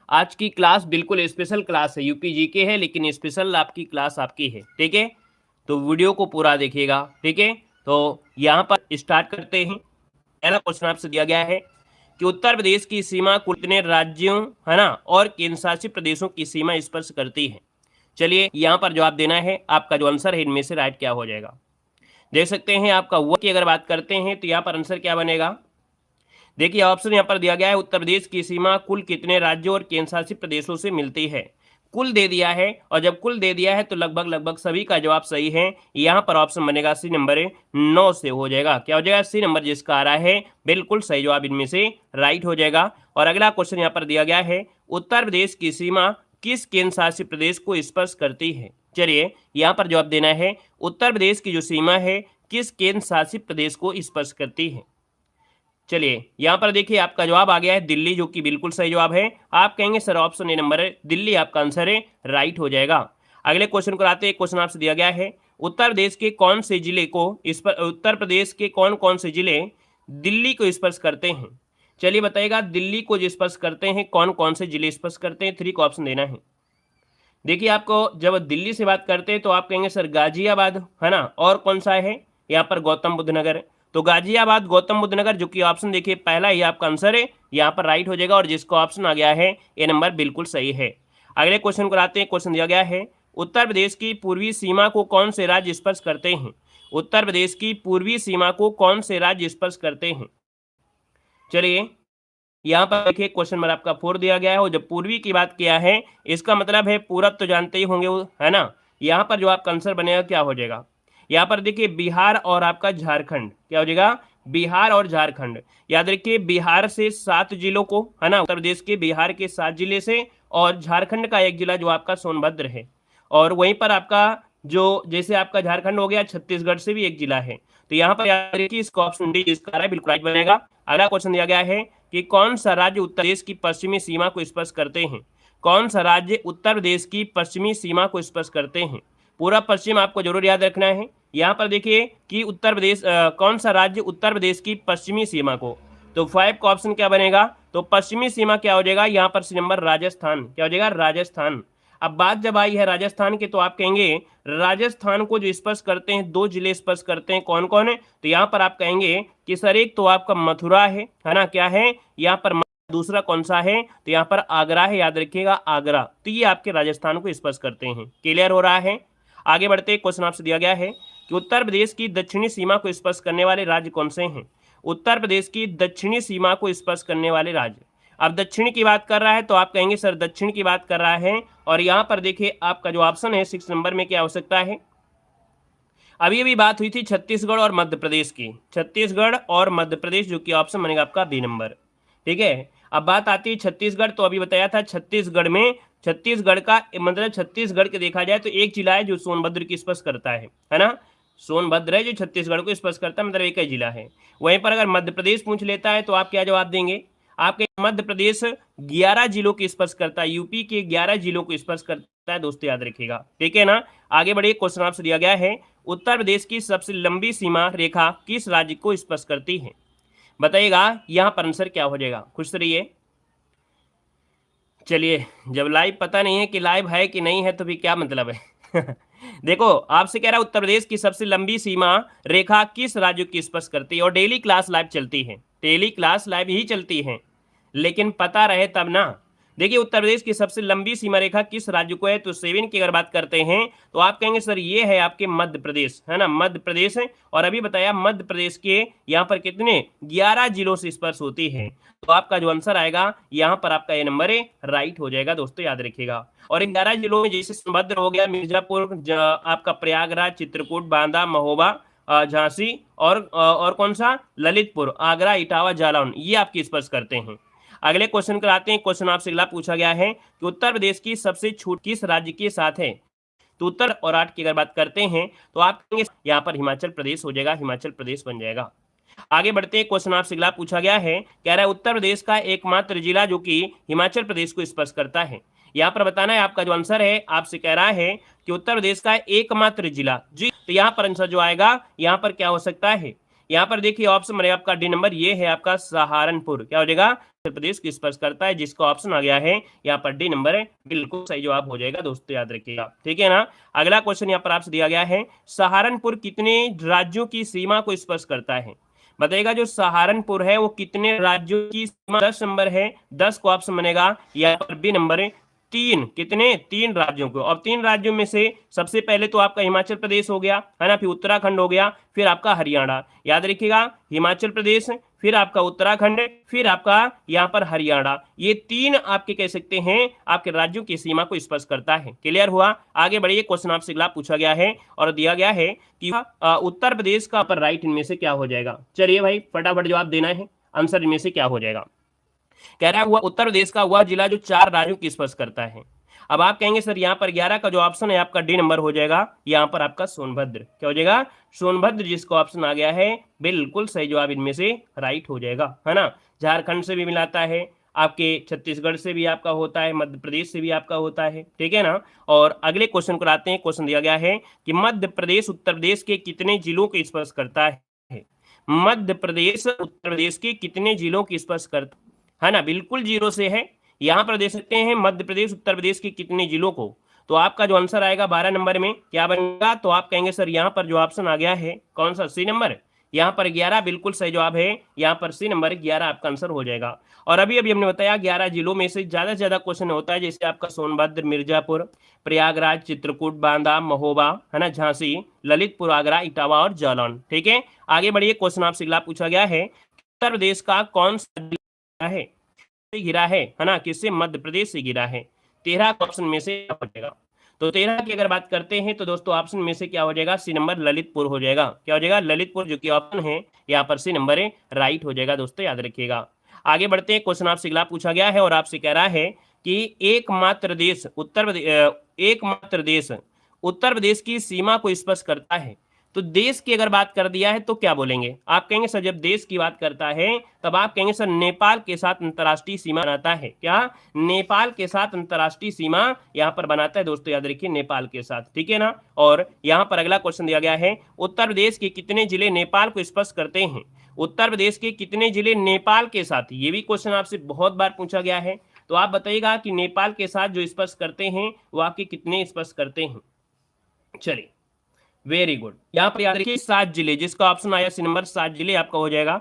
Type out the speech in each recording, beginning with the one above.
आज की क्लास बिल्कुल स्पेशल क्लास है, यूपी जीके है लेकिन स्पेशल आपकी क्लास आपकी है, ठीक है। तो वीडियो को पूरा देखिएगा, ठीक है। तो यहाँ पर स्टार्ट करते हैं। पहला क्वेश्चन आपसे दिया गया है कि उत्तर प्रदेश की सीमा कुल कितने राज्यों, है ना, और केंद्र शासित प्रदेशों की सीमा स्पर्श करती है। चलिए यहाँ पर जवाब देना है, आपका जो आंसर है इनमें से राइट क्या हो जाएगा। देख सकते हैं आपका वर्ग की अगर बात करते हैं तो यहाँ पर आंसर क्या बनेगा। देखिए ऑप्शन यहाँ पर दिया गया है, उत्तर प्रदेश की सीमा कुल कितने राज्यों और केंद्र शासित प्रदेशों से मिलती है। कुल दे दिया है, और जब कुल दे दिया है तो लगभग लगभग सभी का जवाब सही है। यहाँ पर ऑप्शन बनेगा सी नंबर 9 से हो जाएगा। क्या हो जाएगा, सी नंबर जिसका आ रहा है बिल्कुल सही जवाब इनमें से राइट हो जाएगा। और अगला क्वेश्चन यहाँ पर दिया गया है, उत्तर प्रदेश की सीमा किस केंद्र शासित प्रदेश को स्पर्श करती है। चलिए यहाँ पर जवाब देना है, उत्तर प्रदेश की जो सीमा है किस केंद्र शासित प्रदेश को स्पर्श करती है। चलिए यहाँ पर देखिए आपका जवाब आ गया है दिल्ली, जो कि बिल्कुल सही जवाब है। आप कहेंगे सर ऑप्शन ए नंबर है दिल्ली आपका आंसर है, राइट हो जाएगा। अगले क्वेश्चन को आते हैं। क्वेश्चन आपसे दिया गया है, उत्तर प्रदेश के कौन से जिले को उत्तर प्रदेश के कौन कौन से जिले दिल्ली को स्पर्श करते हैं। चलिए बताइएगा, दिल्ली को जो स्पर्श करते हैं कौन कौन से जिले स्पर्श करते हैं, 3 को ऑप्शन देना है। देखिए आपको जब दिल्ली से बात करते हैं तो आप कहेंगे सर गाजियाबाद, है ना, और कौन सा है यहाँ पर गौतम बुद्ध नगर। तो गाजियाबाद गौतम बुद्ध नगर, जो कि ऑप्शन देखिए पहला ही आपका आंसर है, यहाँ पर राइट हो जाएगा। और जिसको ऑप्शन आ गया है ए नंबर बिल्कुल सही है। अगले क्वेश्चन को आते हैं। क्वेश्चन दिया गया है, उत्तर प्रदेश की पूर्वी सीमा को कौन से राज्य स्पर्श करते हैं। उत्तर प्रदेश की पूर्वी सीमा को कौन से राज्य स्पर्श करते हैं। चलिए यहाँ पर देखिए क्वेश्चन नंबर आपका 4 दिया गया है, और जब पूर्वी की बात किया है इसका मतलब है पूरब तो जानते ही होंगे, है ना। यहाँ पर जो आपका आंसर बनेगा क्या हो जाएगा, यहाँ पर देखिए बिहार और आपका झारखंड, क्या हो जाएगा, बिहार और झारखंड। याद रखिए बिहार से 7 जिलों को, है ना, उत्तर प्रदेश के बिहार के 7 जिले से, और झारखंड का एक जिला जो आपका सोनभद्र है। और वहीं पर आपका जो जैसे आपका झारखंड हो गया, छत्तीसगढ़ से भी एक जिला है। तो यहाँ पर याद रखिए इसका ऑप्शन डी जिसका बिल्कुल राइट बनेगा। अगला क्वेश्चन दिया गया है कि कौन सा राज्य उत्तर प्रदेश की पश्चिमी सीमा को स्पर्श करते हैं। कौन सा राज्य उत्तर प्रदेश की पश्चिमी सीमा को स्पर्श करते हैं। पूरा पश्चिम आपको जरूर याद रखना है। यहाँ पर देखिए कि उत्तर प्रदेश कौन सा राज्य उत्तर प्रदेश की पश्चिमी सीमा को, तो 5 का ऑप्शन क्या बनेगा, तो पश्चिमी सीमा क्या हो जाएगा, यहाँ पर सी नंबर राजस्थान, क्या हो जाएगा, राजस्थान। अब बात जब आई है राजस्थान की, तो आप कहेंगे राजस्थान को जो स्पर्श करते हैं 2 जिले स्पर्श करते हैं, कौन कौन है। तो यहाँ पर आप कहेंगे कि सर एक तो आपका मथुरा है ना, क्या है यहाँ पर, दूसरा कौन सा है, तो यहाँ पर आगरा है, याद रखिएगा आगरा। तो ये आपके राजस्थान को स्पर्श करते हैं। क्लियर हो रहा है। आगे बढ़ते क्वेश्चन आपसे दिया गया है कि उत्तर प्रदेश की दक्षिणी सीमा को स्पर्श करने वाले राज्य कौन से हैं। उत्तर प्रदेश की दक्षिणी सीमा को स्पर्श करने वाले राज्य, अब दक्षिण की बात कर रहा है तो आप कहेंगे सर दक्षिण की बात कर रहा है, और यहाँ पर देखिए आपका जो ऑप्शन है 6 नंबर में क्या हो सकता है। अभी अभी बात हुई थी छत्तीसगढ़ और मध्य प्रदेश की, छत्तीसगढ़ और मध्य प्रदेश, जो कि ऑप्शन बनेगा आपका बी नंबर, ठीक है। अब बात आती है छत्तीसगढ़, तो अभी बताया था छत्तीसगढ़ में, छत्तीसगढ़ का मतलब छत्तीसगढ़ के देखा जाए तो एक जिला है जो सोनभद्र की स्पर्श करता है ना, सोनभद्र है जो छत्तीसगढ़ को स्पर्श करता है, मतलब एक ही जिला है। वहीं पर अगर मध्य प्रदेश पूछ लेता है तो आप क्या जवाब देंगे, आपके मध्य प्रदेश 11 जिलों की स्पर्श करता है, यूपी के 11 जिलों को स्पर्श करता है, दोस्तों याद रखिएगा, ठीक है ना। आगे बढ़िए, क्वेश्चन आपसे दिया गया है, उत्तर प्रदेश की सबसे लंबी सीमा रेखा किस राज्य को स्पर्श करती है। बताइएगा यहाँ पर आंसर क्या हो जाएगा, खुश रहिए। चलिए जब लाइव पता नहीं है कि लाइव है कि नहीं है तो भी क्या मतलब है देखो आपसे कह रहा है उत्तर प्रदेश की सबसे लंबी सीमा रेखा किस राज्य की स्पर्श करती है, और डेली क्लास लाइव चलती है, डेली क्लास लाइव ही चलती है, लेकिन पता रहे तब ना। देखिए उत्तर प्रदेश की सबसे लंबी सीमा रेखा किस राज्य को है, तो 7 की अगर बात करते हैं तो आप कहेंगे सर ये है आपके मध्य प्रदेश, है ना, मध्य प्रदेश है। और अभी बताया मध्य प्रदेश के यहाँ पर कितने 11 जिलों से स्पर्श होती है, तो आपका जो आंसर आएगा यहाँ पर आपका ये नंबर है, राइट हो जाएगा, दोस्तों याद रखिएगा। और 11 जिलों में जैसे सोनभद्र हो गया, मिर्जापुर, आपका प्रयागराज, चित्रकूट, बांदा, महोबा, झांसी, और कौन सा ललितपुर, आगरा, इटावा, जालौन, ये आपकी स्पर्श करते हैं। अगले क्वेश्चन पर आते हैं। क्वेश्चन आपसे अगला पूछा गया है कि उत्तर प्रदेश की सबसे छोटी किस राज्य के साथ है, तो उत्तर और 8 की अगर बात करते हैं तो आप कहेंगे यहाँ पर हिमाचल प्रदेश हो जाएगा, हिमाचल प्रदेश बन जाएगा। आगे बढ़ते हैं। क्वेश्चन आपसे अगला पूछा गया है, कह रहा है उत्तर प्रदेश का एकमात्र जिला जो कि हिमाचल प्रदेश को स्पर्श करता है। यहाँ पर बताना है आपका जो आंसर है, आपसे कह रहा है कि उत्तर प्रदेश का एकमात्र जिला जी, तो यहाँ पर आंसर जो आएगा यहाँ पर क्या हो सकता है, यहाँ पर देखिए ऑप्शन बनेगा आपका डी नंबर, ये है आपका सहारनपुर, क्या हो जाएगा प्रदेश को स्पर्श करता है, जिसका ऑप्शन आ गया है यहाँ पर डी नंबर है, बिल्कुल सही जवाब हो जाएगा दोस्तों, याद रखिएगा, ठीक है ना। अगला क्वेश्चन यहाँ पर आपसे दिया गया है, सहारनपुर कितने राज्यों की सीमा को स्पर्श करता है? बताइएगा जो सहारनपुर है वो कितने राज्यों की सीमा, 10 नंबर है, 10 को ऑप्शन बनेगा यहाँ पर बी नंबर है, तीन, कितने, 3 राज्यों को। और 3 राज्यों में से सबसे पहले तो आपका हिमाचल प्रदेश हो गया है ना, फिर उत्तराखंड हो गया, फिर आपका हरियाणा, याद रखिएगा, हिमाचल प्रदेश, फिर आपका उत्तराखंड, फिर आपका यहाँ पर हरियाणा, ये 3 आपके कह सकते हैं आपके राज्यों की सीमा को स्पर्श करता है। क्लियर हुआ? आगे बढ़िए, क्वेश्चन आपसे अगला पूछा गया है और दिया गया है कि उत्तर प्रदेश का पर राइट इनमें से क्या हो जाएगा। चलिए भाई फटाफट जवाब देना है, आंसर इनमें से क्या हो जाएगा। कह रहा है हुआ उत्तर प्रदेश का वह जिला जो 4 राज्यों की स्पर्श करता है। अब आप कहेंगे सर यहाँ पर 11 का जो ऑप्शन है आपका डी नंबर हो जाएगा, यहाँ पर आपका सोनभद्र, क्या हो जाएगा, सोनभद्र, जिसका ऑप्शन आ गया है बिल्कुल सही जवाब इनमें से राइट हो जाएगा, है ना। झारखंड से भी मिलाता है, आपके छत्तीसगढ़ से भी आपका होता है, मध्य प्रदेश से भी आपका होता है, ठीक है ना। और अगले क्वेश्चन को आते हैं। क्वेश्चन दिया गया है कि मध्य प्रदेश उत्तर प्रदेश के कितने जिलों को स्पर्श करता है? मध्य प्रदेश उत्तर प्रदेश के कितने जिलों की स्पर्श करता है ना, बिल्कुल जीरो से है। यहाँ पर दे सकते हैं मध्य प्रदेश उत्तर प्रदेश के कितने जिलों को, तो आपका जो आंसर आएगा 12 नंबर में क्या बनेगा, तो आप कहेंगे सर यहाँ पर जो ऑप्शन आ गया है कौन सा, सी नंबर, यहाँ पर 11 बिल्कुल सही जवाब है, यहाँ पर सी नंबर 11 आपका आंसर हो जाएगा। और अभी अभी हमने बताया 11 जिलों में से ज्यादा से ज्यादा क्वेश्चन होता है, जैसे आपका सोनभद्र, मिर्जापुर, प्रयागराज, चित्रकूट, बांदा, महोबा, है ना, झांसी, ललितपुर, आगरा, इटावा और जालौन, ठीक है। आगे बढ़िए, क्वेश्चन आपसे अगला पूछा गया है, उत्तर प्रदेश का कौन सा जिला है घिरा है ना, किससे, मध्य प्रदेश से घिरा है। 13 ऑप्शन में से क्या हो जाएगा, तो 13 की अगर बात करते हैं तो दोस्तों ऑप्शन में से क्या हो जाएगा, सी नंबर ललितपुर हो जाएगा, क्या हो जाएगा, ललितपुर, जो कि ऑप्शन है यहाँ पर सी नंबर है, राइट हो जाएगा दोस्तों, याद रखिएगा। आगे बढ़ते हैं, क्वेश्चन आपसे अगला पूछा गया है और आपसे कह रहा है कि एकमात्र देश उत्तर प्रदेश की सीमा को स्पर्श करता है। तो देश की अगर बात कर दिया है तो क्या बोलेंगे, आप कहेंगे सर जब देश की बात करता है तब आप कहेंगे सर नेपाल के साथ अंतर्राष्ट्रीय सीमा बनाता है, क्या, नेपाल के साथ अंतर्राष्ट्रीय सीमा यहाँ पर बनाता है दोस्तों, याद रखिए, नेपाल के साथ, ठीक है ना। और यहाँ पर अगला क्वेश्चन दिया गया है, उत्तर प्रदेश के कितने जिले नेपाल को स्पर्श करते हैं? उत्तर प्रदेश के कितने जिले नेपाल के साथ, ये भी क्वेश्चन आपसे बहुत बार पूछा गया है, तो आप बताइएगा कि नेपाल के साथ जो स्पर्श करते हैं वो आपके कितने स्पर्श करते हैं। चलिए, वेरी गुड, यहाँ पर याद रखिए 7 जिले, जिसका ऑप्शन आया सी नंबर 7 जिले आपका हो जाएगा।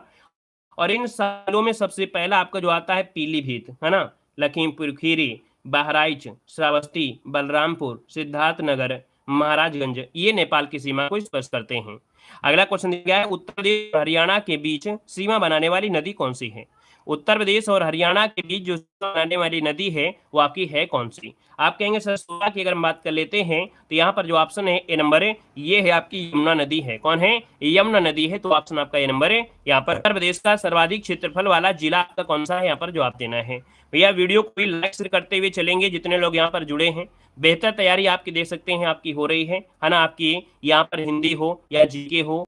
और इन सालों में सबसे पहला आपका जो आता है पीलीभीत, है ना, लखीमपुर खीरी, बहराइच, श्रावस्ती, बलरामपुर, सिद्धार्थनगर, महाराजगंज, ये नेपाल की सीमा को स्पर्श करते हैं। अगला क्वेश्चन दिया गया है, उत्तर प्रदेश और हरियाणा के बीच सीमा बनाने वाली नदी कौन सी है? उत्तर प्रदेश और हरियाणा के बीच जो बनाने वाली नदी है वो आपकी है कौन सी? आप कहेंगे सर 16 की अगर हम बात कर लेते हैं तो यहाँ पर जो ऑप्शन है ए नंबर है, ये है आपकी यमुना नदी है। कौन है? यमुना नदी है, तो ऑप्शन आपका ए नंबर है। यहाँ पर उत्तर प्रदेश का सर्वाधिक क्षेत्रफल वाला जिला आपका कौन सा है, यहाँ पर जवाब देना है। भैया वीडियो को भी लाइक करते हुए चलेंगे, जितने लोग यहाँ पर जुड़े हैं। बेहतर तैयारी आपकी देख सकते हैं, आपकी हो रही है ना, आपकी यहाँ पर हिंदी हो या जीके हो,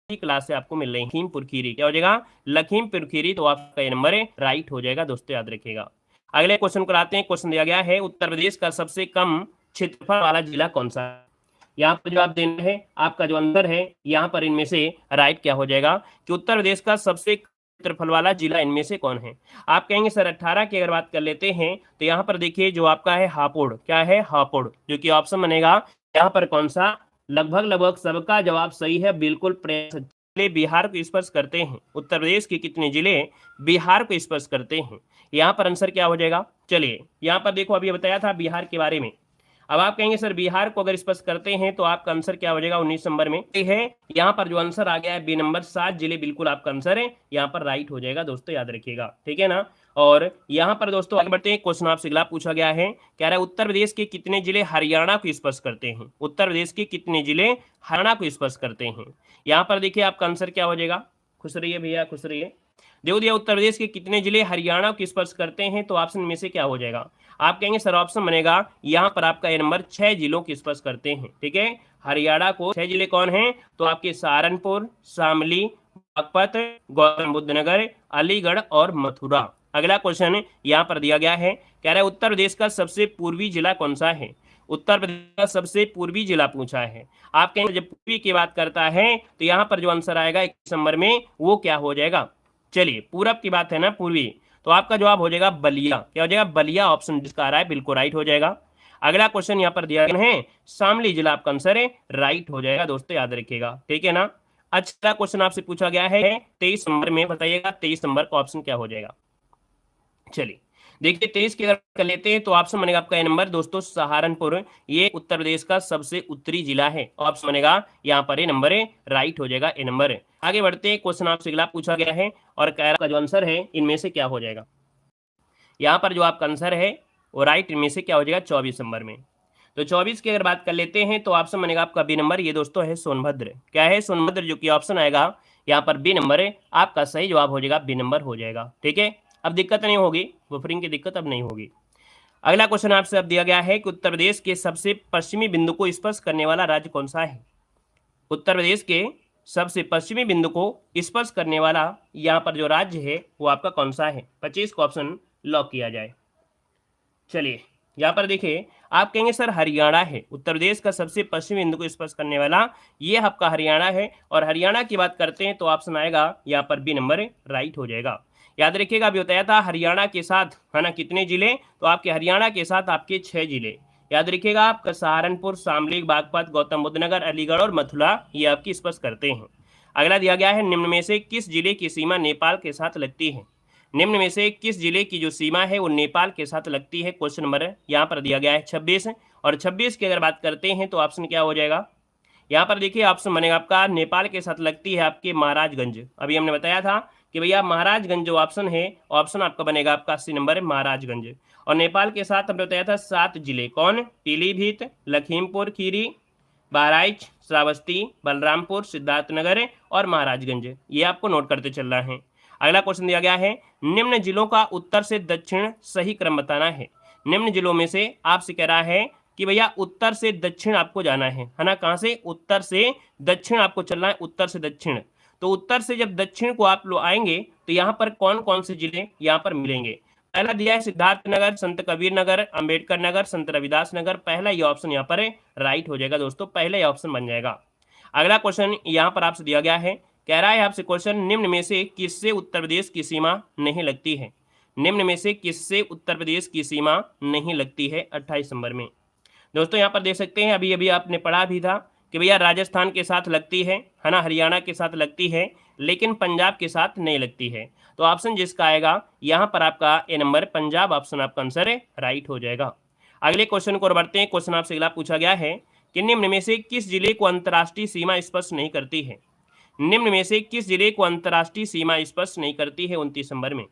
क्लास से आपको मिल रही है। लखीमपुर खीरी, क्या हो जाएगा? लखीमपुर खीरी, तो आपका ये नंबर है राइट हो जाएगा दोस्तों, याद रखिएगा। अगले क्वेश्चन को आते हैं। क्वेश्चन दिया गया है, उत्तर प्रदेश का सबसे कम क्षेत्रफल वाला जिला कौन सा है? यहाँ पर जवाब देना है, आपका जो आंसर है यहाँ पर इनमें से राइट क्या हो जाएगा कि उत्तर प्रदेश का सबसे क्षेत्रफल वाला जिला इनमें से कौन है? आप कहेंगे सर 18 की अगर बात कर लेते हैं तो यहाँ पर देखिए जो आपका है हापुड़, क्या है? हापुड़, जो कि ऑप्शन बनेगा यहाँ पर कौन सा? लगभग सबका जवाब सही है, बिल्कुल। जिले बिहार को स्पर्श करते हैं। उत्तर प्रदेश के कितने जिले बिहार को स्पर्श करते हैं? यहाँ पर आंसर क्या हो जाएगा? चलिए यहाँ पर देखो, अभी बताया था बिहार के बारे में। अब आप कहेंगे सर बिहार को अगर स्पर्श करते हैं तो आपका आंसर क्या हो जाएगा? 19 नंबर में है। यहाँ पर जो आंसर आ गया है बी नंबर, 7 जिले बिल्कुल आपका आंसर है, यहाँ पर राइट हो जाएगा दोस्तों, याद रखिएगा, ठीक है ना। और यहाँ पर दोस्तों आगे बढ़ते हैं। क्वेश्चन आपसे अगला पूछा गया है, कह रहा है उत्तर प्रदेश के कितने जिले हरियाणा को स्पर्श करते हैं? उत्तर प्रदेश के कितने जिले हरियाणा को स्पर्श करते हैं? यहाँ पर देखिए आपका आंसर क्या हो जाएगा? खुश रहिए भैया, खुश रहिए। देखो दिया उत्तर प्रदेश के कितने जिले हरियाणा को स्पर्श करते हैं, तो ऑप्शन में से क्या हो जाएगा? आप कहेंगे सर ऑप्शन बनेगा यहाँ पर आपका ए नंबर, 6 जिलों की स्पर्श करते हैं, ठीक है। हरियाणा को 6 जिले कौन हैं? तो आपके सहारनपुर, शामली, बागपत, गौतम बुद्ध नगर, अलीगढ़ और मथुरा। अगला क्वेश्चन यहाँ पर दिया गया है, कह रहा है उत्तर प्रदेश का सबसे पूर्वी जिला कौन सा है? उत्तर प्रदेश का सबसे पूर्वी जिला पूछा है। आप कहेंगे जब पूर्वी की बात करता है तो यहाँ पर जो आंसर आएगा 21 नंबर में वो क्या हो जाएगा? चलिए पूरब की बात है ना, पूर्वी, तो आपका जवाब हो जाएगा बलिया। क्या हो जाएगा? बलिया ऑप्शन जिसका आ रहा है बिल्कुल राइट हो जाएगा। अगला क्वेश्चन यहाँ पर दिया गया है, शामली जिला आपका आंसर है, राइट हो जाएगा दोस्तों, याद रखिएगा, ठीक है ना। अच्छा क्वेश्चन आपसे पूछा गया है 23 नंबर में, बताइएगा 23 नंबर का ऑप्शन क्या हो जाएगा। चलिए देखिए 23 की अगर कर लेते हैं तो ऑप्शन बनेगा आपका ए नंबर दोस्तों सहारनपुर, ये उत्तर प्रदेश का सबसे उत्तरी जिला है। ऑप्शन बनेगा यहाँ पर ए नंबर है, राइट हो जाएगा ए नंबर है। आगे बढ़ते हैं, क्वेश्चन आपसे अगला पूछा गया है और कह रहा जो आंसर है इनमें से क्या हो जाएगा। यहाँ पर जो आपका आंसर है वो राइट इनमें से क्या हो जाएगा 24 नंबर में। तो 24 की अगर बात कर लेते हैं तो ऑप्शन बनेगा आपका बी नंबर, ये दोस्तों है सोनभद्र। क्या है? सोनभद्र, जो कि ऑप्शन आएगा यहाँ पर बी नंबर है, आपका सही जवाब हो जाएगा बी नंबर हो जाएगा, ठीक है। अब दिक्कत नहीं होगी, बफरिंग की दिक्कत अब नहीं होगी। अगला क्वेश्चन आपसे अब दिया गया है कि उत्तर प्रदेश के सबसे पश्चिमी बिंदु को स्पर्श करने वाला राज्य कौन सा है। उत्तर प्रदेश के सबसे पश्चिमी बिंदु को स्पर्श करने वाला यहाँ पर जो राज्य है वो आपका कौन सा है। 25 का ऑप्शन लॉक किया जाए। चलिए यहाँ पर देखिए, आप कहेंगे सर हरियाणा है, उत्तर प्रदेश का सबसे पश्चिमी बिंदु को स्पर्श करने वाला ये आपका हरियाणा है। और हरियाणा की बात करते हैं तो ऑप्शन आएगा यहाँ पर बी नंबर, राइट हो जाएगा। याद रखिएगा, अभी बताया था हरियाणा के साथ है ना कितने जिले, तो आपके हरियाणा के साथ आपके 6 जिले याद रखिएगा, आपका सहारनपुर, शामली, बागपत, गौतम बुद्ध नगर, अलीगढ़ और मथुरा ये आपकी स्पर्श करते हैं। अगला दिया गया है, निम्न में से किस जिले की सीमा नेपाल के साथ लगती है। निम्न में से किस जिले की जो सीमा है वो नेपाल के साथ लगती है। क्वेश्चन नंबर यहाँ पर दिया गया है 26, और 26 की अगर बात करते हैं तो ऑप्शन क्या हो जाएगा। यहाँ पर देखिए ऑप्शन बनेगा आपका नेपाल के साथ लगती है आपके महाराजगंज। अभी हमने बताया था कि भैया महाराजगंज जो ऑप्शन है, ऑप्शन आपका बनेगा आपका 80 नंबर है महाराजगंज। और नेपाल के साथ हमने बताया था 7 जिले, कौन? पीलीभीत, लखीमपुर खीरी, बहराइच, श्रावस्ती, बलरामपुर, सिद्धार्थनगर और महाराजगंज। ये आपको नोट करते चलना है। अगला क्वेश्चन दिया गया है, निम्न जिलों का उत्तर से दक्षिण सही क्रम बताना है। निम्न जिलों में से आपसे कह रहा है कि भैया उत्तर से दक्षिण आपको जाना है ना। कहाँ से? उत्तर से दक्षिण आपको चलना है, उत्तर से दक्षिण। तो उत्तर से जब दक्षिण को आप लोग आएंगे तो यहाँ पर कौन कौन से जिले यहाँ पर मिलेंगे। पहला दिया है सिद्धार्थनगर, संत कबीर नगर, अंबेडकर नगर, संत रविदास नगर। पहला ये ऑप्शन यहाँ पर राइट हो जाएगा दोस्तों, पहला ये ऑप्शन बन जाएगा। अगला क्वेश्चन यहाँ पर आपसे दिया गया है, कह रहा है आपसे क्वेश्चन, निम्न में से किससे उत्तर प्रदेश की सीमा नहीं लगती है। निम्न में से किससे उत्तर प्रदेश की सीमा नहीं लगती है 28 नंबर में। दोस्तों यहाँ पर देख सकते हैं, अभी अभी आपने पढ़ा भी था कि भैया राजस्थान के साथ लगती है ना, हरियाणा के साथ लगती है, लेकिन पंजाब के साथ नहीं लगती है। तो ऑप्शन जिसका आएगा यहाँ पर आपका ए नंबर, पंजाब ऑप्शन आपका आंसर है, राइट हो जाएगा। अगले क्वेश्चन को बढ़ते हैं। क्वेश्चन आपसे अगला पूछा गया है कि निम्न में से किस जिले को अंतर्राष्ट्रीय सीमा स्पर्श नहीं करती है। निम्न में से किस जिले को अंतर्राष्ट्रीय सीमा स्पर्श नहीं करती है 29 नंबर में।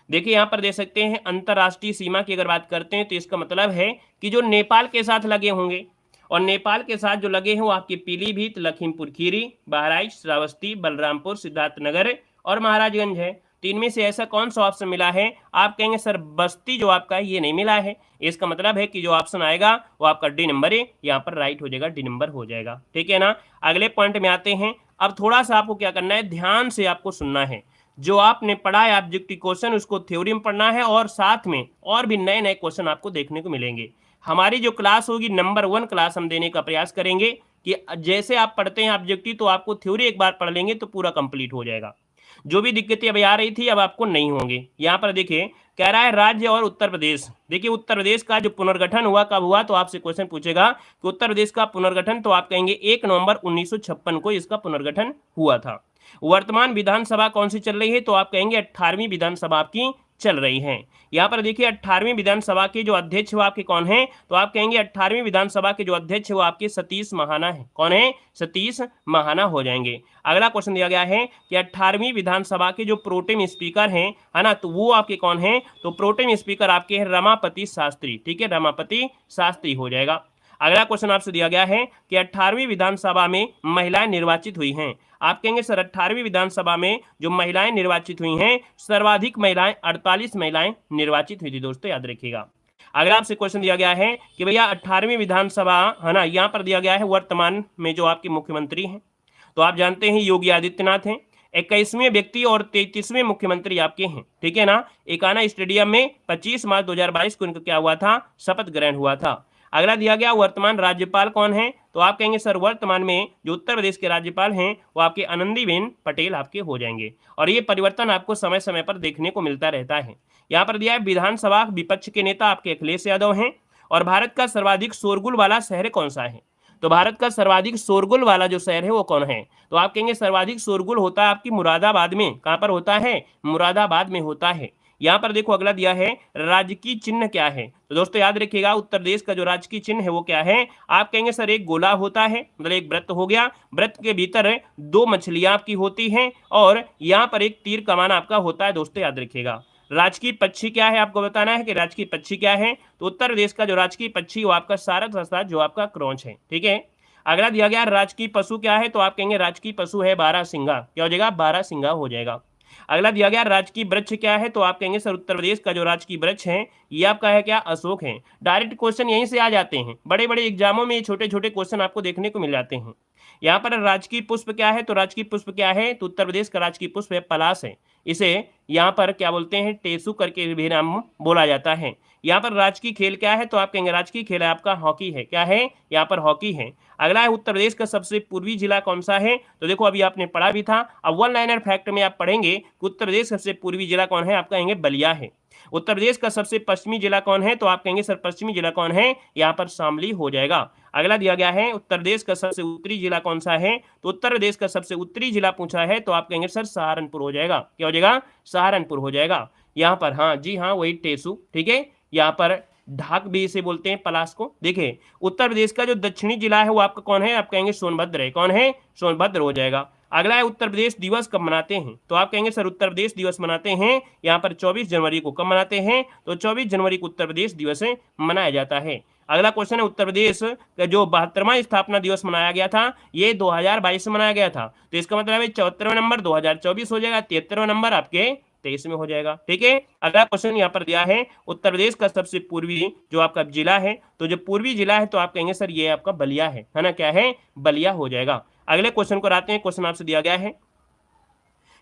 देखिए यहाँ पर देख सकते हैं, अंतर्राष्ट्रीय सीमा की अगर बात करते हैं तो इसका मतलब है कि जो नेपाल के साथ लगे होंगे, और नेपाल के साथ जो लगे हैं वो आपके पीलीभीत, लखीमपुर खीरी, बहराइच, श्रावस्ती, बलरामपुर, सिद्धार्थनगर और महाराजगंज है। तो इनमें से ऐसा कौन सा ऑप्शन मिला है। आप कहेंगे सर बस्ती जो आपका ये नहीं मिला है, इसका मतलब है कि जो ऑप्शन आएगा वो आपका डी नंबर है, यहाँ पर राइट हो जाएगा, डी नंबर हो जाएगा, ठीक है ना। अगले पॉइंट में आते हैं। अब थोड़ा सा आपको क्या करना है, ध्यान से आपको सुनना है। जो आपने पढ़ा है ऑब्जेक्टिव क्वेश्चन उसको थ्योरी में पढ़ना है, और साथ में और भी नए नए क्वेश्चन आपको देखने को मिलेंगे। हमारी जो क्लास होगी नंबर 1 क्लास हम देने का प्रयास करेंगे कि जैसे आप पढ़ते हैं ऑब्जेक्टिव तो आपको थ्योरी एक बार पढ़ लेंगे तो पूरा कंप्लीट हो जाएगा। जो भी दिक्कतें अभी आ रही थी अब आपको नहीं होंगे। यहाँ पर देखिए कह रहा है राज्य और उत्तर प्रदेश। देखिए उत्तर प्रदेश का जो पुनर्गठन हुआ कब हुआ, तो आपसे क्वेश्चन पूछेगा कि उत्तर प्रदेश का पुनर्गठन, तो आप कहेंगे 1 नवंबर 1956 को इसका पुनर्गठन हुआ था। वर्तमान विधानसभा कौन सी चल रही है, तो आप कहेंगे 18वीं विधानसभा आपकी चल रही है। यहाँ पर देखिए 18वीं विधानसभा के जो अध्यक्ष वो आपके कौन हैं, तो आप कहेंगे 18वीं विधानसभा के जो अध्यक्ष वो आपके सतीश महाना है। कौन है? सतीश महाना हो जाएंगे। अगला क्वेश्चन दिया गया है कि 18वीं विधानसभा के जो प्रोटेम स्पीकर हैं है ना, तो वो आपके कौन हैं, तो प्रोटेम स्पीकर आपके हैं रमापति शास्त्री, ठीक है, रमापति शास्त्री हो जाएगा। अगला क्वेश्चन आपसे दिया गया है कि 18वीं विधानसभा में महिलाएं निर्वाचित हुई हैं। आप कहेंगे सर 18वीं विधानसभा में जो महिलाएं निर्वाचित हुई हैं, सर्वाधिक महिलाएं 48 महिलाएं निर्वाचित हुई थी दोस्तों, याद रखिएगा। अगला आपसे क्वेश्चन दिया गया है कि भैया 18वीं विधानसभा है ना, यहाँ पर दिया गया है वर्तमान में जो आपके मुख्यमंत्री हैं, तो आप जानते हैं योगी आदित्यनाथ हैं। 21वें व्यक्ति और 33वें मुख्यमंत्री आपके हैं, ठीक है ना। एकाना स्टेडियम में 25 मार्च 2022 को इनका क्या हुआ था, शपथ ग्रहण हुआ था। अगला दिया गया वर्तमान राज्यपाल कौन है, तो आप कहेंगे सर वर्तमान में जो उत्तर प्रदेश के राज्यपाल हैं वो आपके आनंदीबेन पटेल आपके हो जाएंगे। और ये परिवर्तन आपको समय समय पर देखने को मिलता रहता है। यहाँ पर दिया है विधानसभा विपक्ष के नेता आपके अखिलेश यादव हैं। और भारत का सर्वाधिक शोरगुल वाला शहर कौन सा है, तो भारत का सर्वाधिक शोरगुल वाला जो शहर है वो कौन है, तो आप कहेंगे सर्वाधिक शोरगुल होता है आपकी मुरादाबाद में। कहां पर होता है, मुरादाबाद में होता है। यहाँ पर देखो अगला दिया है राजकीय चिन्ह क्या है, तो दोस्तों याद रखिएगा उत्तर प्रदेश का जो राजकीय चिन्ह है वो क्या है, आप कहेंगे सर एक गोला होता है, मतलब एक वृत्त हो गया, वृत्त के भीतर 2 मछलियां आपकी होती हैं और यहाँ पर एक तीर कमान आपका होता है। दोस्तों याद रखिएगा राजकीय पक्षी क्या है, आपको बताना है कि राजकीय पक्षी क्या है, तो उत्तर प्रदेश का जो राजकीय पक्षी वो आपका सारस अर्थात जो आपका क्रोंच है। ठीक है, अगला दिया गया राजकीय पशु क्या है, तो आप कहेंगे राजकीय पशु है बारहसिंगा। क्या हो जाएगा, बारहसिंगा हो जाएगा। अगला दिया गया राजकीय वृक्ष क्या है, तो आप कहेंगे सर उत्तर प्रदेश का जो राजकीय वृक्ष है ये आपका है क्या, अशोक है। डायरेक्ट क्वेश्चन यहीं से आ जाते हैं, बड़े बड़े एग्जामों में ये छोटे छोटे क्वेश्चन आपको देखने को मिल जाते हैं। यहाँ पर राजकीय पुष्प क्या है, तो राजकीय पुष्प क्या है, तो उत्तर प्रदेश का राजकीय पुष्प है पलाश है। इसे यहाँ पर क्या बोलते हैं, टेसु करके भी नाम बोला जाता है। यहाँ पर राजकीय खेल क्या है, तो आप कहेंगे राजकीय खेल है आपका हॉकी है। क्या है, यहाँ पर हॉकी है। अगला है उत्तर प्रदेश का सबसे पूर्वी जिला कौन सा है, तो देखो अभी आपने पढ़ा भी था। अब वन लाइनर फैक्ट में आप पढ़ेंगे कि उत्तर प्रदेश सबसे पूर्वी जिला कौन है, आप कहेंगे बलिया है। उत्तर प्रदेश का सबसे पश्चिमी जिला कौन है, तो आप कहेंगे सर पश्चिमी जिला कौन है, यहाँ पर शामली हो जाएगा। अगला दिया गया है उत्तर प्रदेश का सबसे उत्तरी जिला कौन सा है, तो उत्तर प्रदेश का सबसे उत्तरी जिला पूछा है तो आप कहेंगे सर सहारनपुर हो जाएगा। क्या हो जाएगा, सहारनपुर हो जाएगा। यहाँ पर हाँ जी हाँ वही टेसु। ठीक है, यहाँ पर ढाक भी इसे बोलते हैं पलाश को। देखिए उत्तर प्रदेश का जो दक्षिणी जिला है वो आपका कौन है, आप कहेंगे सोनभद्र है। कौन है, सोनभद्र हो जाएगा। अगला है उत्तर प्रदेश दिवस कब मनाते हैं, तो आप कहेंगे सर उत्तर प्रदेश दिवस मनाते हैं यहाँ पर 24 जनवरी को। कब मनाते हैं, तो 24 जनवरी को उत्तर प्रदेश दिवस मनाया जाता है। अगला क्वेश्चन है उत्तर प्रदेश का जो 72वां स्थापना दिवस मनाया गया था ये 2022 में मनाया गया था, तो इसका मतलब है 74वां नंबर 2024 हो जाएगा, 73वां नंबर आपके 23 में हो जाएगा। ठीक है, अगला क्वेश्चन यहाँ पर दिया है उत्तर प्रदेश का सबसे पूर्वी जो आपका जिला है, तो जो पूर्वी जिला है तो आप कहेंगे सर ये आपका बलिया है ना, क्या है, बलिया हो जाएगा। अगले क्वेश्चन को आते हैं। क्वेश्चन आपसे दिया गया है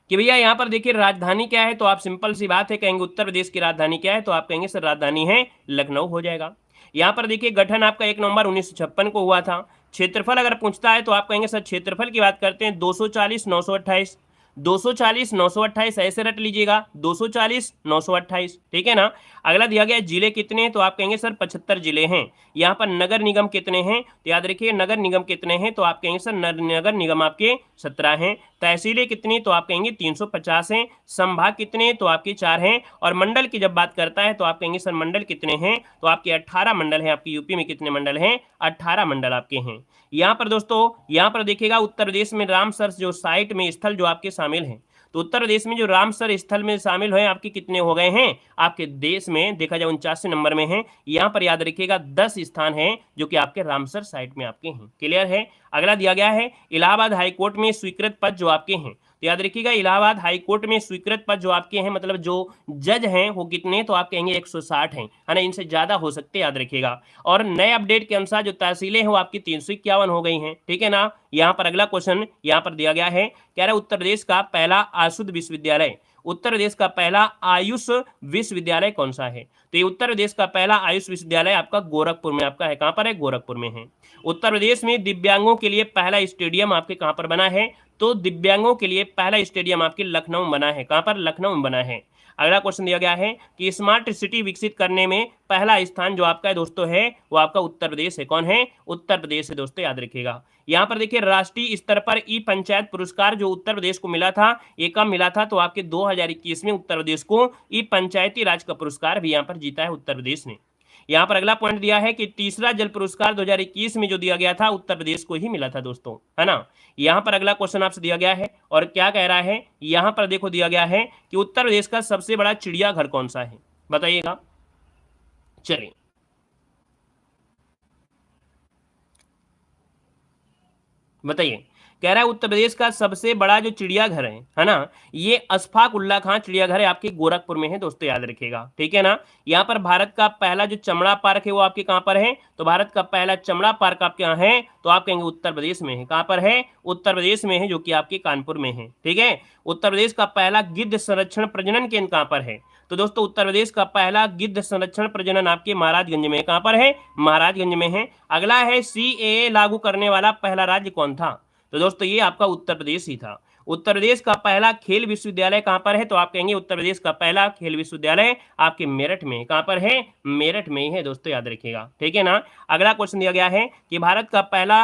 कि भैया यहाँ पर देखिए राजधानी क्या है, तो आप सिंपल सी बात है कहेंगे उत्तर प्रदेश की राजधानी क्या है, तो आप कहेंगे सर राजधानी है लखनऊ हो जाएगा। यहाँ पर देखिए गठन आपका 1 नवंबर 1956 को हुआ था। क्षेत्रफल अगर पूछता है तो आप कहेंगे सर क्षेत्रफल की बात करते हैं 240 928 240 928 ऐसे रट लीजिएगा 240 928। ठीक है ना। अगला दिया गया जिले कितने हैं, तो आप कहेंगे सर 75 जिले हैं। यहाँ पर नगर निगम कितने हैं, तो याद रखिए नगर निगम कितने हैं, तो आप कहेंगे सर नगर निगम आपके 17 हैं। तहसीलें कितनी, तो आप कहेंगे 350 हैं। संभाग कितने, तो आपके 4 हैं। और मंडल की जब बात करता है तो आप कहेंगे सर मंडल कितने हैं, तो आपके 18 मंडल हैं। आपकी यूपी में कितने मंडल हैं, 18 मंडल आपके हैं। यहाँ पर दोस्तों यहाँ पर देखिएगा उत्तर प्रदेश में रामसर जो साइट में स्थल जो आपके शामिल हैं, तो उत्तर प्रदेश में जो रामसर स्थल में शामिल हैं आपके कितने हो गए हैं, आपके देश में देखा जाए 89 नंबर में हैं। यहाँ पर याद रखिएगा 10 स्थान हैं जो कि आपके रामसर साइट में आपके हैं। क्लियर है। अगला दिया गया है इलाहाबाद हाईकोर्ट में स्वीकृत पद जो आपके हैं, तो याद रखिएगा इलाहाबाद हाईकोर्ट में स्वीकृत पद जो आपके हैं मतलब जो जज हैं वो कितने, तो आप कहेंगे 160 हैं, है ना, इनसे ज्यादा हो सकते हैं, याद रखिएगा। और नए अपडेट के अनुसार जो तहसीलें हैं वो आपकी 351 हो गई हैं। ठीक है ना। यहाँ पर अगला क्वेश्चन यहाँ पर दिया गया है, कह रहा है उत्तर प्रदेश का पहला आशुद्ध विश्वविद्यालय, उत्तर प्रदेश का पहला आयुष विश्वविद्यालय कौन सा है, तो ये उत्तर प्रदेश का पहला आयुष विश्वविद्यालय आपका गोरखपुर में आपका है। कहां पर है, गोरखपुर में है। उत्तर प्रदेश में दिव्यांगों के लिए पहला स्टेडियम आपके कहां पर बना है, तो दिव्यांगों के लिए पहला स्टेडियम आपके लखनऊ में बना है। कहां पर, लखनऊ में बना है। अगला क्वेश्चन दिया गया है कि स्मार्ट सिटी विकसित करने में पहला स्थान जो आपका है दोस्तों है वो आपका उत्तर प्रदेश है। कौन है, उत्तर प्रदेश है दोस्तों, याद रखिएगा। यहाँ पर देखिए राष्ट्रीय स्तर पर ई पंचायत पुरस्कार जो उत्तर प्रदेश को मिला था ये कब मिला था, तो आपके 2021 में उत्तर प्रदेश को ई पंचायती राज का पुरस्कार भी यहाँ पर जीता है उत्तर प्रदेश ने। यहाँ पर अगला पॉइंट दिया है कि तीसरा जल पुरस्कार 2021 में जो दिया गया था उत्तर प्रदेश को ही मिला था दोस्तों, है ना। यहाँ पर अगला क्वेश्चन आपसे दिया गया है और क्या कह रहा है, यहाँ पर देखो दिया गया है कि उत्तर प्रदेश का सबसे बड़ा चिड़ियाघर कौन सा है, बताइएगा। चलिए बताइए कह रहा है उत्तर प्रदेश का सबसे बड़ा जो चिड़ियाघर है ना, ये अशफाक उल्ला खां चिड़ियाघर है, आपके गोरखपुर में है दोस्तों, याद रखिएगा, ठीक है ना। यहाँ पर भारत का पहला जो चमड़ा पार्क है वो आपके कहाँ पर है, तो भारत का पहला चमड़ा पार्क आपके यहाँ है, तो आप कहेंगे उत्तर प्रदेश में है। कहाँ पर है, उत्तर प्रदेश में है, जो कि आपके कानपुर में है, ठीक है। उत्तर प्रदेश का पहला गिद्ध संरक्षण प्रजनन केंद्र कहाँ पर है, तो दोस्तों उत्तर प्रदेश का पहला गिद्ध संरक्षण प्रजनन आपके महाराजगंज में, कहाँ पर है, महाराजगंज में है। अगला है सीएए लागू करने वाला पहला राज्य कौन था, तो दोस्तों ये आपका उत्तर प्रदेश ही था। उत्तर प्रदेश का पहला खेल विश्वविद्यालय कहां पर है, तो आप कहेंगे उत्तर प्रदेश का पहला खेल विश्वविद्यालय आपके मेरठ में, कहां पर है, मेरठ में ही है दोस्तों, याद रखिएगा, ठीक है ना। अगला क्वेश्चन दिया गया है कि भारत का पहला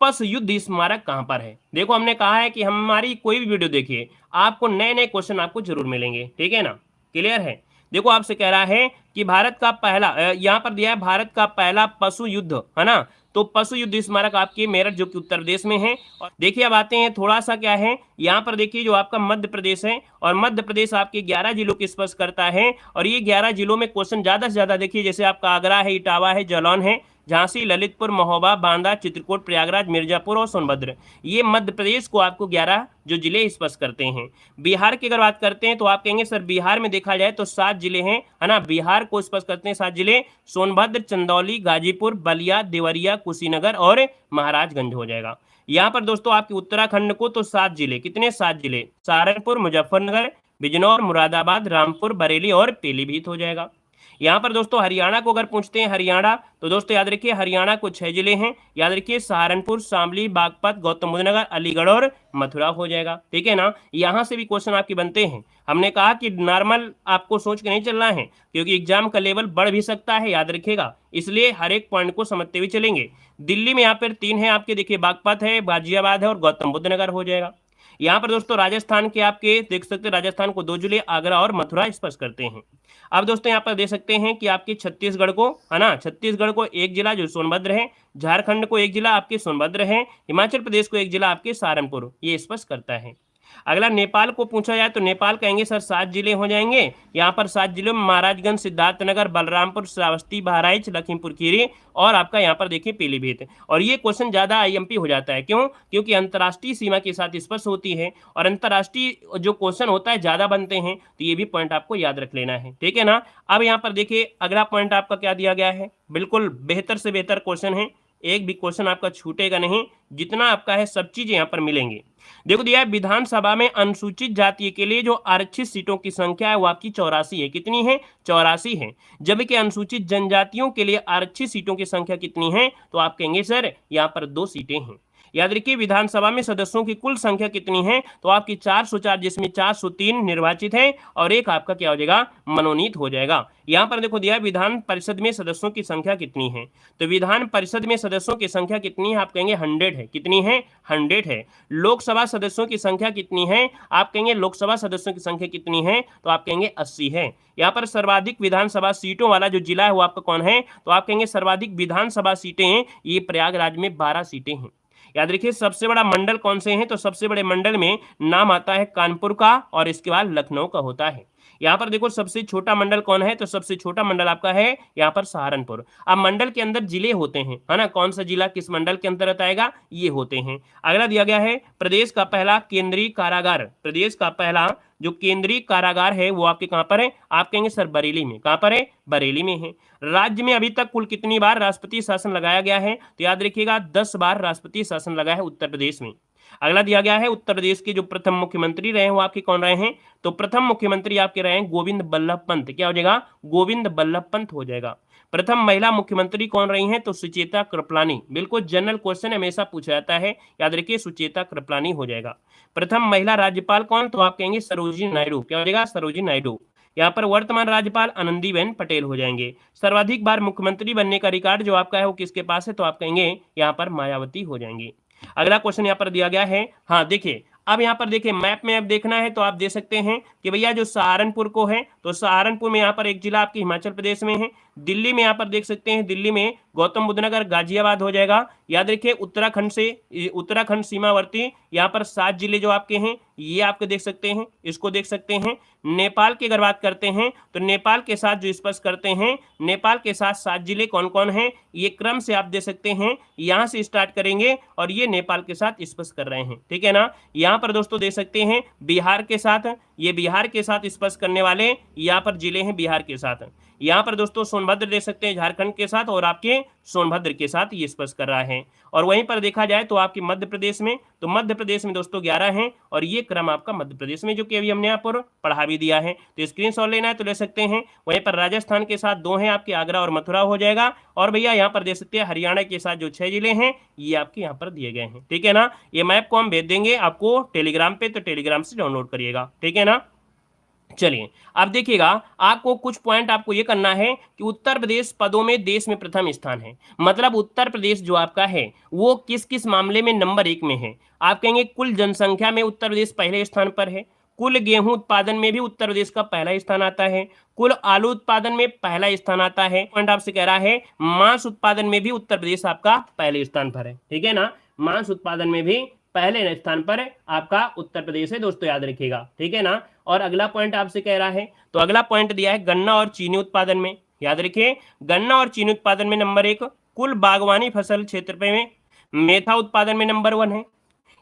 पशु युद्ध स्मारक कहां पर है। देखो हमने कहा है कि हमारी कोई भी वीडियो देखिए, आपको नए नए क्वेश्चन आपको जरूर मिलेंगे, ठीक है ना, क्लियर है। देखो आपसे कह रहा है कि भारत का पहला, यहाँ पर दिया है भारत का पहला पशु युद्ध, है ना, तो पशु युद्ध स्मारक आपके मेरठ जो कि उत्तर प्रदेश में है। और देखिए अब आते हैं थोड़ा सा क्या है, यहाँ पर देखिए जो आपका मध्य प्रदेश है, और मध्य प्रदेश आपके 11 जिलों की स्पर्श करता है, और ये 11 जिलों में क्वेश्चन ज्यादा से ज्यादा देखिए, जैसे आपका आगरा है, इटावा है, जालौन है, झांसी, ललितपुर, महोबा, बांदा, चित्रकूट, प्रयागराज, मिर्जापुर और सोनभद्र, ये मध्य प्रदेश को आपको 11 जो जिले स्पर्श करते हैं। बिहार की अगर बात करते हैं तो आप कहेंगे सर बिहार में देखा जाए तो 7 जिले हैं, है ना, बिहार को स्पर्श करते हैं 7 जिले, सोनभद्र, चंदौली, गाजीपुर, बलिया, देवरिया, कुशीनगर और महाराजगंज हो जाएगा। यहाँ पर दोस्तों आपके उत्तराखंड को तो 7 जिले, कितने 7 जिले, सहारनपुर, मुजफ्फरनगर, बिजनौर, मुरादाबाद, रामपुर, बरेली और पीलीभीत हो जाएगा। यहाँ पर दोस्तों हरियाणा को अगर पूछते हैं, हरियाणा, तो दोस्तों याद रखिए हरियाणा को 6 जिले हैं, याद रखिए सहारनपुर, शामली, बागपत, गौतम बुद्ध नगर, अलीगढ़ और मथुरा हो जाएगा, ठीक है ना। यहाँ से भी क्वेश्चन आपके बनते हैं। हमने कहा कि नॉर्मल आपको सोच के नहीं चलना है, क्योंकि एग्जाम का लेवल बढ़ भी सकता है, याद रखिएगा, इसलिए हर एक पॉइंट को समझते हुए चलेंगे। दिल्ली में यहाँ पर 3 है आपके, देखिए बागपत है, गाजियाबाद है और गौतम बुद्ध नगर हो जाएगा। यहाँ पर दोस्तों राजस्थान के आपके देख सकते हैं, राजस्थान को 2 जिले आगरा और मथुरा स्पर्श करते हैं। अब दोस्तों यहाँ पर देख सकते हैं कि आपके छत्तीसगढ़ को, है ना, छत्तीसगढ़ को 1 जिला जो सोनभद्र है, झारखंड को 1 जिला आपके सोनभद्र है, हिमाचल प्रदेश को 1 जिला आपके सहारनपुर, ये स्पर्श करता है। अगला नेपाल को पूछा जाए तो नेपाल कहेंगे सर 7 जिले हो जाएंगे। यहाँ पर 7 जिलों में महाराजगंज, सिद्धार्थनगर, बलरामपुर, श्रावस्ती, बहराइच, लखीमपुर खीरी और आपका यहाँ पर देखिए पीलीभीत। और ये क्वेश्चन ज्यादा आईएमपी हो जाता है, क्यों, क्योंकि अंतर्राष्ट्रीय सीमा के साथ स्पर्श होती है, और अंतर्राष्ट्रीय जो क्वेश्चन होता है ज्यादा बनते हैं, तो ये भी पॉइंट आपको याद रख लेना है, ठीक है ना। अब यहाँ पर देखिए अगला पॉइंट आपका क्या दिया गया है, बिल्कुल बेहतर से बेहतर क्वेश्चन है, एक भी क्वेश्चन आपका छूटेगा नहीं, जितना आपका है सब चीजें यहाँ पर मिलेंगी। देखो दिया है विधानसभा में अनुसूचित जाति के लिए जो आरक्षित सीटों की संख्या है वो आपकी 84 है, कितनी है, 84 है। जबकि अनुसूचित जनजातियों के लिए आरक्षित सीटों की संख्या कितनी है, तो आप कहेंगे सर यहाँ पर 2 सीटें हैं। याद रखिए विधानसभा में सदस्यों की कुल संख्या कितनी है, तो आपकी 404, जिसमें 403 निर्वाचित है और 1 आपका क्या हो जाएगा, मनोनीत हो जाएगा। यहाँ पर देखो दिया विधान परिषद में सदस्यों की संख्या कितनी है, तो विधान परिषद में सदस्यों की संख्या कितनी है, आप कहेंगे 100 है, कितनी है, 100 है। लोकसभा सदस्यों की संख्या कितनी है, आप कहेंगे लोकसभा सदस्यों की संख्या कितनी है, तो आप कहेंगे 80 है। यहाँ पर सर्वाधिक विधानसभा सीटों वाला जो जिला है वो आपका कौन है, तो आप कहेंगे सर्वाधिक विधानसभा सीटें ये प्रयागराज में 12 सीटें हैं। याद रखिए सबसे बड़ा मंडल कौन से हैं, तो सबसे बड़े मंडल में नाम आता है कानपुर का और इसके बाद लखनऊ का होता है। यहाँ पर देखो सबसे छोटा मंडल कौन है, तो सबसे छोटा मंडल आपका है यहाँ पर सहारनपुर। अब मंडल के अंदर जिले होते हैं, है ना, कौन सा जिला किस मंडल के अंतर्गत आएगा, ये होते हैं। अगला दिया गया है प्रदेश का पहला केंद्रीय कारागार, प्रदेश का पहला जो केंद्रीय कारागार है वो आपके कहां पर है, आप कहेंगे सर बरेली में, कहां पर है, बरेली में है। राज्य में अभी तक कुल कितनी बार राष्ट्रपति शासन लगाया गया है, तो याद रखिएगा 10 बार राष्ट्रपति शासन लगा है उत्तर प्रदेश में। अगला दिया गया है उत्तर प्रदेश के जो प्रथम मुख्यमंत्री रहे वो आपके कौन रहे हैं, तो प्रथम मुख्यमंत्री आपके रहे हैं गोविंद बल्लभ पंत, क्या हो जाएगा, गोविंद बल्लभ पंत हो जाएगा। प्रथम महिला मुख्यमंत्री कौन रही हैं, तो सुचेता कृपलानी, बिल्कुल जनरल क्वेश्चन हमेशा पूछा जाता है, याद रखिए सुचेता कृपलानी हो जाएगा। प्रथम महिला राज्यपाल कौन, तो आप कहेंगे सरोजिनी नायडू, क्या हो जाएगा, सरोजिनी नायडू। यहाँ पर वर्तमान राज्यपाल आनंदीबेन पटेल हो जाएंगे। सर्वाधिक बार मुख्यमंत्री बनने का रिकॉर्ड जो आपका है वो किसके पास है, तो आप कहेंगे यहाँ पर मायावती हो जाएंगी। अगला क्वेश्चन यहाँ पर दिया गया है, हाँ देखिए अब यहाँ पर देखिए मैप में अब देखना है तो आप दे सकते हैं कि भैया जो सहारनपुर को है, तो सहारनपुर में यहाँ पर एक जिला आपके हिमाचल प्रदेश में है। दिल्ली में यहाँ पर देख सकते हैं, दिल्ली में गौतम बुद्ध नगर, गाजियाबाद हो जाएगा। याद रखिए उत्तराखंड से उत्तराखंड सीमावर्ती यहाँ पर 7 जिले जो आपके हैं ये आपके देख सकते हैं, इसको देख सकते हैं। नेपाल की अगर बात करते हैं तो नेपाल के साथ जो स्पर्श करते हैं, नेपाल के साथ 7 जिले कौन कौन हैं, ये क्रम से आप दे सकते हैं, यहाँ से स्टार्ट करेंगे और ये नेपाल के साथ स्पर्श कर रहे हैं, ठीक है ना। यहाँ पर दोस्तों दे सकते हैं बिहार के साथ, ये बिहार के साथ स्पर्श करने वाले यहाँ पर जिले हैं बिहार के साथ। यहाँ पर दोस्तों सोनभद्र दे सकते हैं झारखंड के साथ और आपके सोनभद्र के साथ ये स्पर्श कर रहा है। और वहीं पर देखा जाए तो आपके मध्य प्रदेश में, तो मध्य प्रदेश में दोस्तों 11 हैं और ये क्रम आपका मध्य प्रदेश में जो कि अभी हमने यहाँ पर पढ़ा भी दिया है, तो स्क्रीनशॉट लेना है तो ले सकते हैं। वहीं पर राजस्थान के साथ 2 हैं आपके, आगरा और मथुरा हो जाएगा। और भैया यहाँ पर दे सकते हैं हरियाणा के साथ जो 6 जिले हैं ये आपके यहाँ पर दिए गए हैं, ठीक है ना। ये मैप को हम भेज देंगे आपको टेलीग्राम पे, तो टेलीग्राम से डाउनलोड करिएगा, ठीक है ना। चलिए अब देखिएगा, आपको कुछ पॉइंट आपको ये करना है कि उत्तर प्रदेश पदों में देश में प्रथम स्थान है, मतलब उत्तर प्रदेश जो आपका है वो किस किस मामले में नंबर 1 में है। आप कहेंगे कुल जनसंख्या में उत्तर प्रदेश पहले स्थान पर है, कुल गेहूं उत्पादन में भी उत्तर प्रदेश का पहला स्थान आता है, कुल आलू उत्पादन में पहला स्थान आता है। पॉइंट आपसे कह रहा है मांस उत्पादन में भी उत्तर प्रदेश आपका पहले स्थान पर है, ठीक है ना। मांस उत्पादन में भी पहले स्थान पर आपका उत्तर प्रदेश है दोस्तों, याद रखिएगा, ठीक है ना। और अगला पॉइंट आपसे कह रहा है, तो अगला पॉइंट दिया है गन्ना और चीनी उत्पादन में, याद रखिए गन्ना और चीनी उत्पादन में नंबर 1, कुल बागवानी फसल क्षेत्र में मेथा उत्पादन में नंबर 1 है,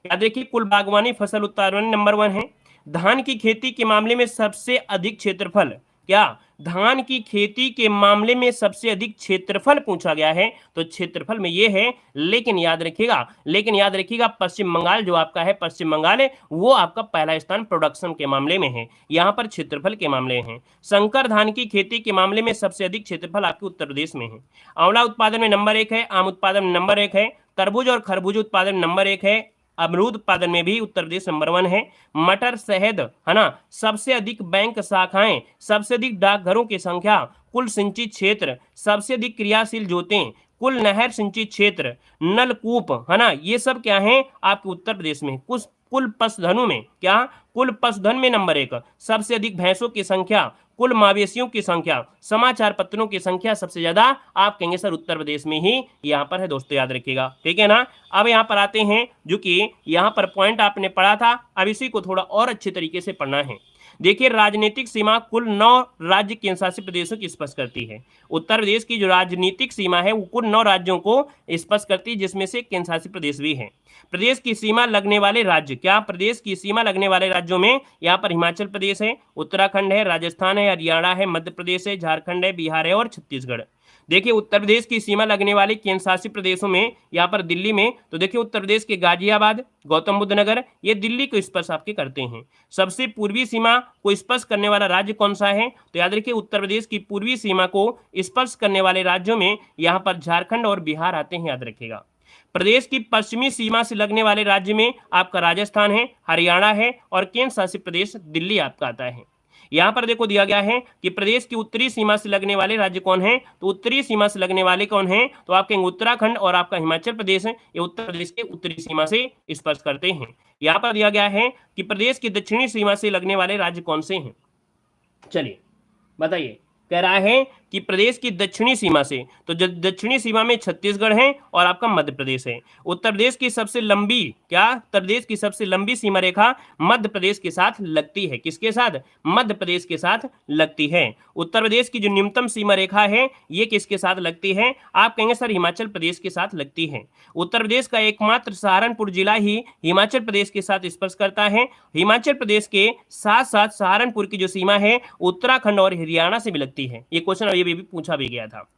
याद रखिए कुल बागवानी फसल उत्पादन में नंबर 1 है। धान की खेती के मामले में सबसे अधिक क्षेत्रफल, क्या धान की खेती के मामले में सबसे अधिक क्षेत्रफल पूछा गया है, तो क्षेत्रफल में ये है। लेकिन याद रखिएगा पश्चिम बंगाल जो आपका है, पश्चिम बंगाल है वो आपका पहला स्थान प्रोडक्शन के मामले में है, यहाँ पर क्षेत्रफल के मामले हैं। संकर धान की खेती के मामले में सबसे अधिक क्षेत्रफल आपके उत्तर प्रदेश में है। आंवला उत्पादन में नंबर 1 है, आम उत्पादन में नंबर 1 है, तरबूज और खरबूज उत्पादन में नंबर 1 है, अमरूद उत्पादन में भी उत्तर प्रदेश नंबर 1 है। मटर, शहद, है ना, सबसे अधिक बैंक शाखाएं, सबसे अधिक डाकघरों की संख्या, कुल सिंचित क्षेत्र, सबसे अधिक क्रियाशील जोतें, कुल नहर सिंचित क्षेत्र, नलकूप, है ना, ये सब क्या है आपके उत्तर प्रदेश में। कुल पशुधनों में क्या, कुल पशुधन में नंबर 1, सबसे अधिक भैंसों की संख्या, कुल मवेशियों की संख्या, समाचार पत्रों की संख्या सबसे ज्यादा आप कहेंगे सर उत्तर प्रदेश में ही यहाँ पर है दोस्तों, याद रखिएगा, ठीक है ना। अब यहाँ पर आते हैं, जो कि यहाँ पर पॉइंट आपने पढ़ा था, अब इसी को थोड़ा और अच्छे तरीके से पढ़ना है। देखिए राजनीतिक सीमा कुल 9 राज्य केंद्र शासित प्रदेशों की स्पर्श करती है। उत्तर प्रदेश की जो राजनीतिक सीमा है वो कुल 9 राज्यों को स्पर्श करती है, जिसमें से केंद्र शासित प्रदेश भी है। प्रदेश की सीमा लगने वाले राज्य, क्या प्रदेश की सीमा लगने वाले राज्यों में यहाँ पर हिमाचल प्रदेश है, उत्तराखंड है, राजस्थान है, हरियाणा है, मध्य प्रदेश है, झारखंड है, बिहार है और छत्तीसगढ़। देखिए उत्तर प्रदेश की सीमा लगने वाले केंद्र शासित प्रदेशों में यहाँ पर दिल्ली में, तो देखिए उत्तर प्रदेश के गाजियाबाद, गौतम बुद्ध नगर, ये दिल्ली को स्पर्श आपके करते हैं। सबसे पूर्वी सीमा को स्पर्श करने वाला राज्य कौन सा है, तो याद रखिए उत्तर प्रदेश की पूर्वी सीमा को स्पर्श करने वाले राज्यों में यहाँ पर झारखंड और बिहार आते हैं, याद रखिएगा। प्रदेश की पश्चिमी सीमा से लगने वाले राज्य में आपका राजस्थान है, हरियाणा है और केंद्र शासित प्रदेश दिल्ली आपका आता है। यहाँ पर देखो दिया गया है कि प्रदेश की उत्तरी सीमा से लगने वाले राज्य कौन है, तो उत्तरी सीमा से लगने वाले कौन हैं, तो आपके उत्तराखंड और आपका हिमाचल प्रदेश है, ये उत्तर प्रदेश के उत्तरी सीमा से स्पर्श करते हैं। यहाँ पर दिया गया है कि प्रदेश की दक्षिणी सीमा से लगने वाले राज्य कौन से हैं। चलिए बताइए, कह रहा है कि प्रदेश की दक्षिणी सीमा से, तो दक्षिणी सीमा में छत्तीसगढ़ है और आपका मध्य प्रदेश है। उत्तर प्रदेश की सबसे लंबी, क्या उत्तर प्रदेश की सबसे लंबी सीमा रेखा मध्य प्रदेश के साथ लगती है, किसके साथ, मध्य प्रदेश के साथ लगती है। उत्तर प्रदेश की जो न्यूनतम सीमा रेखा है ये किसके साथ लगती है, आप कहेंगे सर हिमाचल प्रदेश के साथ लगती है। उत्तर प्रदेश का एकमात्र सहारनपुर जिला ही हिमाचल प्रदेश के साथ स्पर्श करता है। हिमाचल प्रदेश के साथ साथ सहारनपुर की जो सीमा है उत्तराखंड और हरियाणा से भी लगती है। ये क्वेश्चन अभी भी पूछा भी गया था।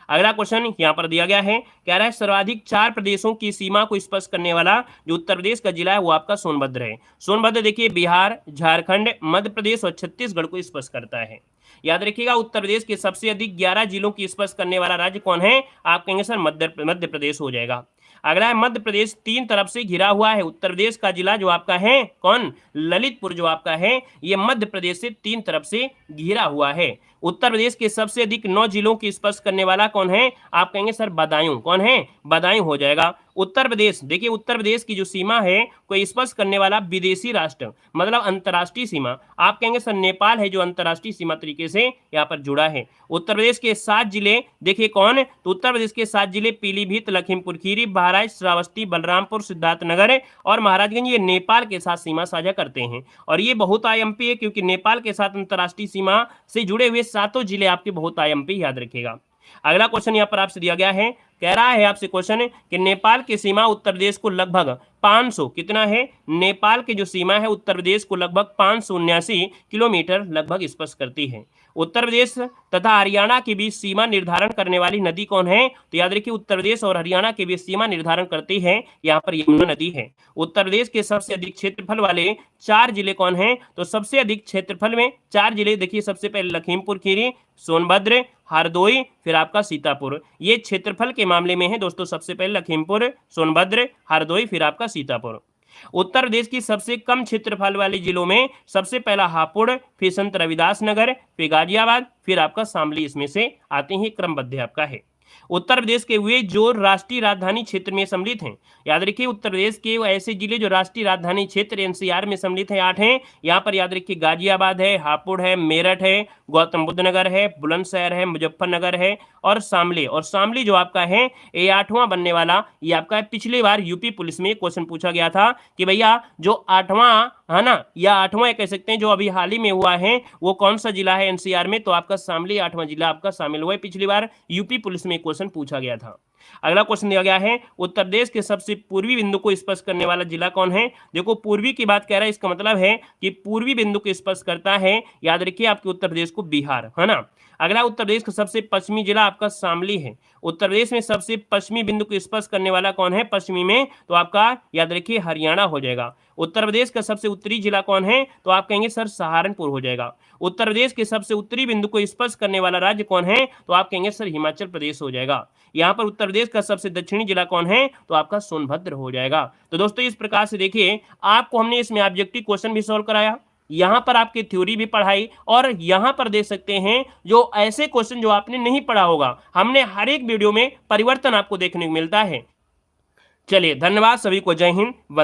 अगला क्वेश्चन यहाँ पर दिया गया है, कह रहा है सर्वाधिक 4 प्रदेशों की सीमा को स्पर्श करने वाला जो उत्तर प्रदेश का जिला है वो आपका सोनभद्र है। सोनभद्र देखिए बिहार, झारखंड, मध्य प्रदेश और छत्तीसगढ़ को स्पर्श करता है। याद रखिएगा उत्तर प्रदेश के सबसे अधिक 11 जिलों की स्पर्श करने वाला राज्य कौन है, आप कहेंगे सर मध्य प्रदेश हो जाएगा। अगला है मध्य प्रदेश 3 तरफ से घिरा हुआ है। उत्तर प्रदेश का जिला जो आपका है कौन, ललितपुर जो आपका है ये मध्य प्रदेश से 3 तरफ से घिरा हुआ है। उत्तर प्रदेश के सबसे अधिक 9 जिलों की स्पर्श करने वाला कौन है, आप कहेंगे सर बदायूं, कौन है, बदायूं हो जाएगा। उत्तर प्रदेश, देखिए उत्तर प्रदेश की जो सीमा है को स्पर्श करने वाला विदेशी राष्ट्र मतलब अंतर्राष्ट्रीय सीमा, आप कहेंगे सर नेपाल है जो अंतर्राष्ट्रीय सीमा तरीके से यहाँ पर जुड़ा है। उत्तर प्रदेश के 7 जिले देखिए कौन, तो उत्तर प्रदेश के 7 जिले पीलीभीत, लखीमपुर खीरी, बहराइच, श्रावस्ती, बलरामपुर, सिद्धार्थनगर और महाराजगंज ये नेपाल के साथ सीमा साझा करते हैं। और ये बहुत आईएमपी है क्योंकि नेपाल के साथ अंतर्राष्ट्रीय सीमा से जुड़े हुए 7 जिले आपके बहुत आईएमपी, याद रखिएगा। अगला क्वेश्चन यहाँ पर आपसे दिया गया है, कह रहा है आपसे क्वेश्चन कि नेपाल की सीमा उत्तर प्रदेश को लगभग 500 कितना है, नेपाल की जो सीमा है उत्तर प्रदेश को लगभग 579 किलोमीटर लगभग स्पर्श करती है। उत्तर प्रदेश तथा हरियाणा के बीच सीमा निर्धारण करने वाली नदी कौन है, तो याद रखिए उत्तर प्रदेश और हरियाणा के बीच सीमा निर्धारण करती है यहाँ पर यमुना नदी है। उत्तर प्रदेश के सबसे अधिक क्षेत्रफल वाले 4 जिले कौन हैं, तो सबसे अधिक क्षेत्रफल में 4 जिले देखिए, सबसे पहले लखीमपुर खीरी, सोनभद्र, हरदोई, फिर आपका सीतापुर, ये क्षेत्रफल के मामले में है दोस्तों। सबसे पहले लखीमपुर, सोनभद्र, हरदोई, फिर आपका सीतापुर। उत्तर प्रदेश की सबसे कम क्षेत्रफल वाले जिलों में सबसे पहला हापुड़, फिर संत रविदास नगर, फिर गाजियाबाद, फिर आपका शामली, इसमें से आते हैं, क्रमबद्ध आपका है। उत्तर प्रदेश के वे जो राष्ट्रीय राजधानी क्षेत्र में सम्मिलित हैं, याद रखिए उत्तर प्रदेश के ऐसे जिले जो राष्ट्रीय राजधानी क्षेत्र एनसीआर में सम्मिलित हैं 8 हैं। यहाँ पर याद रखिए गाजियाबाद है, हापुड़ है, मेरठ है, गौतम बुद्ध नगर है, बुलंदशहर है, मुजफ्फरनगर है और शामली। और शामली जो आपका है ये 8वां बनने वाला, ये आपका पिछली बार यूपी पुलिस में क्वेश्चन पूछा गया था कि भैया जो 8वां है ना, या 8वां कह सकते हैं जो अभी हाल ही में हुआ है वो कौन सा जिला है एनसीआर में, तो आपका शामली 8वां जिला आपका शामिल हुआ है। पिछली बार यूपी पुलिस में क्वेश्चन पूछा गया था। अगला क्वेश्चन दिया गया है, उत्तर प्रदेश के सबसे पूर्वी बिंदु को स्पर्श करने वाला जिला कौन है। देखो पूर्वी की बात कह रहा है, इसका मतलब है कि पूर्वी बिंदु को स्पर्श करता है, याद रखिए आपके उत्तर प्रदेश को बिहार, है ना। अगला उत्तर प्रदेश का सबसे पश्चिमी जिला आपका शामली है। उत्तर प्रदेश में सबसे पश्चिमी बिंदु को स्पर्श करने वाला कौन है पश्चिमी में, तो आपका याद रखिए हरियाणा हो जाएगा। उत्तर प्रदेश का सबसे उत्तरी जिला कौन है, तो आप कहेंगे सर सहारनपुर हो जाएगा। उत्तर प्रदेश के सबसे उत्तरी बिंदु को स्पर्श करने वाला राज्य कौन है, तो आप कहेंगे सर हिमाचल प्रदेश हो जाएगा। यहाँ पर उत्तर प्रदेश का सबसे दक्षिणी जिला कौन है, तो आपका सोनभद्र हो जाएगा। तो दोस्तों इस प्रकार से देखिए आपको हमने इसमें ऑब्जेक्टिव क्वेश्चन भी सॉल्व कराया, यहाँ पर आपकी थ्योरी भी पढ़ाई, और यहाँ पर देख सकते हैं जो ऐसे क्वेश्चन जो आपने नहीं पढ़ा होगा, हमने हर एक वीडियो में परिवर्तन आपको देखने को मिलता है। चलिए धन्यवाद सभी को, जय हिंद, वंदे।